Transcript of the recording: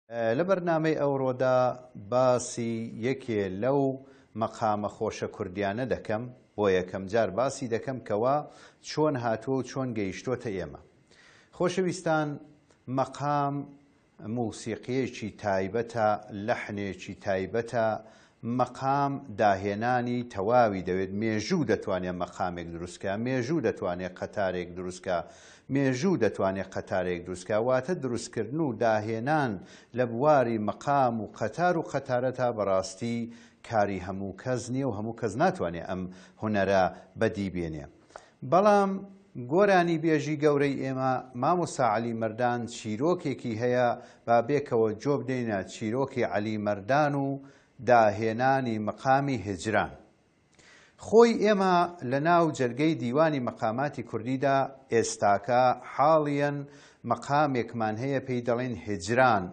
لە بەرنامەی ئەوڕۆدا باسی یەکێ لەو مەقامە خۆشە کوردیانە دەکەم، بۆ یەکەم جار باسی دەکەم کەوا چۆن هاتووە و چۆن گەیشتۆتە ئێمە. خۆشەویستان، مەقام موسیقیەکی تایبەتە، لەحنێکی تایبەتە، مەقام داهێنانی تەواوی دەوێت. مێژوو دەتوانێت مەقامێک دروستکە، مێژوو دەتوانێت قەتارێک دروستکە، مێژوو دەتوانێت قەتارێک دروستکە. واتە دروستکردن و داهێنان لە بواری مەقام و قەتار و قەتارەتا بەڕاستی کاری هەموو کەس نییە و هەموو کەس ناتوانێت ئەم هونەرە بەدی بێنێ. بەڵام گۆرانی بێژی گەورەی ئێمە مامۆستا عەلی مەردان چیرۆکێکی هەیە، با بێکەوە جۆ بدەینە چیرۆکی عەلی مەردان و داهێنانی مەقامی هجران. خۆی ئێمە لە ناو جەرگەی دیوانی مەقاماتی کوردیدا ئێستاکە حاڵیەن مەقامێکمان هەیە پێی دەڵێن هجران،